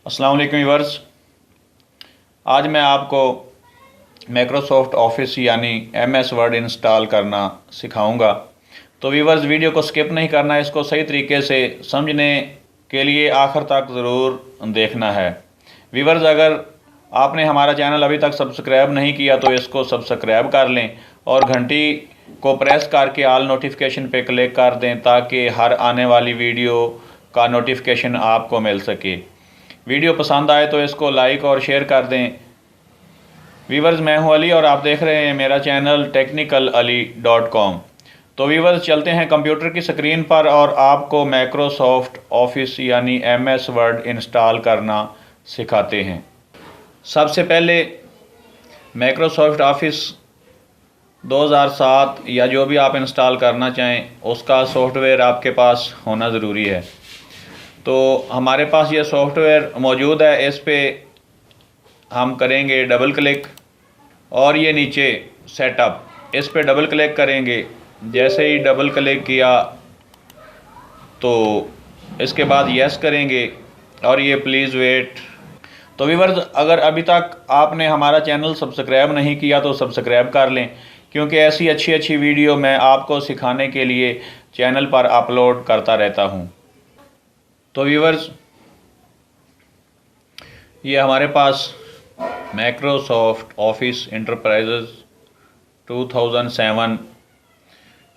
अस्सलाम वालेकुम व्यूअर्स। आज मैं आपको माइक्रोसॉफ्ट ऑफिस यानी MS वर्ड इंस्टॉल करना सिखाऊंगा। तो व्यूअर्स, वीडियो को स्किप नहीं करना है, इसको सही तरीके से समझने के लिए आखिर तक ज़रूर देखना है। व्यूअर्स, अगर आपने हमारा चैनल अभी तक सब्सक्राइब नहीं किया तो इसको सब्सक्राइब कर लें और घंटी को प्रेस करके ऑल नोटिफिकेशन पे क्लिक कर दें ताकि हर आने वाली वीडियो का नोटिफिकेशन आपको मिल सके। वीडियो पसंद आए तो इसको लाइक और शेयर कर दें। व्यूवर्स, मैं हूं अली और आप देख रहे हैं मेरा चैनल technicalali.com। तो व्यूवर्स, चलते हैं कंप्यूटर की स्क्रीन पर और आपको माइक्रोसॉफ्ट ऑफिस यानी MS वर्ड इंस्टॉल करना सिखाते हैं। सबसे पहले माइक्रोसॉफ्ट ऑफिस 2007 या जो भी आप इंस्टॉल करना चाहें उसका सॉफ्टवेयर आपके पास होना ज़रूरी है। तो हमारे पास ये सॉफ्टवेयर मौजूद है, इस पे हम करेंगे डबल क्लिक और ये नीचे सेटअप, इस पे डबल क्लिक करेंगे। जैसे ही डबल क्लिक किया तो इसके बाद यस करेंगे और ये प्लीज़ वेट। तो व्यूअर्स, अगर अभी तक आपने हमारा चैनल सब्सक्राइब नहीं किया तो सब्सक्राइब कर लें, क्योंकि ऐसी अच्छी वीडियो मैं आपको सिखाने के लिए चैनल पर अपलोड करता रहता हूँ। तो व्यूअर्स, ये हमारे पास माइक्रोसॉफ्ट ऑफिस एंटरप्राइज़ 2007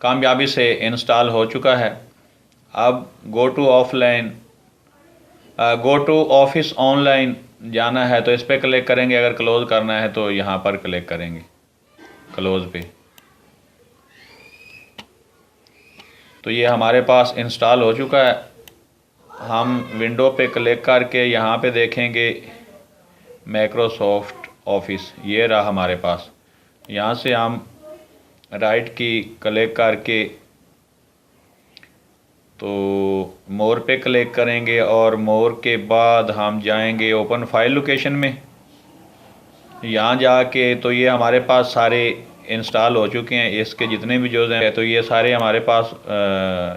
कामयाबी से इंस्टॉल हो चुका है। अब गो टू ऑफिस ऑनलाइन जाना है तो इस पर क्लिक करेंगे। अगर क्लोज़ करना है तो यहाँ पर क्लिक करेंगे क्लोज़ पे। तो ये हमारे पास इंस्टॉल हो चुका है। हम विंडो पे क्लिक करके यहाँ पे देखेंगे माइक्रोसॉफ्ट ऑफिस, ये रहा हमारे पास। यहाँ से हम राइट की क्लिक करके तो मोर पे क्लिक करेंगे और मोर के बाद हम जाएंगे ओपन फाइल लोकेशन में। यहाँ जाके तो ये हमारे पास सारे इंस्टॉल हो चुके हैं, इसके जितने भी जो हैं तो ये सारे हमारे पास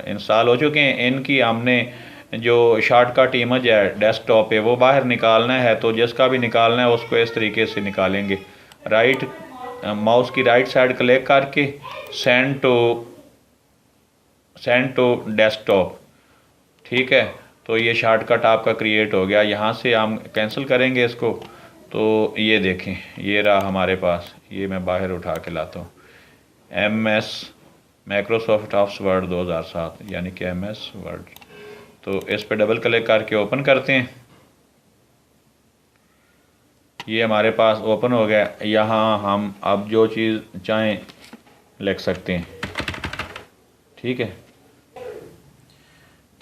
इंस्टॉल हो चुके हैं। इनकी हमने जो शॉर्टकट इमेज है डेस्कटॉप पे वो बाहर निकालना है, तो जिसका भी निकालना है उसको इस तरीके से निकालेंगे। राइट माउस की राइट साइड क्लिक करके सेंड टू डेस्कटॉप, ठीक है। तो ये शॉर्टकट आपका क्रिएट हो गया। यहाँ से हम कैंसिल करेंगे इसको। तो ये देखें, ये रहा हमारे पास। ये मैं बाहर उठा के लाता हूँ, MS माइक्रोसॉफ्ट ऑफिस वर्ड 2007 यानी कि MS वर्ड। तो इस पर डबल क्लिक करके ओपन करते हैं। ये हमारे पास ओपन हो गया। यहाँ हम अब जो चीज़ चाहें लिख सकते हैं, ठीक है।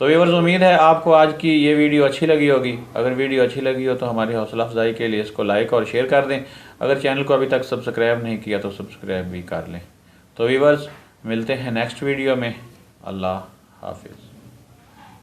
तो व्यूअर्स, उम्मीद है आपको आज की ये वीडियो अच्छी लगी होगी। अगर वीडियो अच्छी लगी हो तो हमारी हौसला अफजाई के लिए इसको लाइक और शेयर कर दें। अगर चैनल को अभी तक सब्सक्राइब नहीं किया तो सब्सक्राइब भी कर लें। तो व्यूअर्स, मिलते हैं नेक्स्ट वीडियो में। अल्लाह हाफिज़।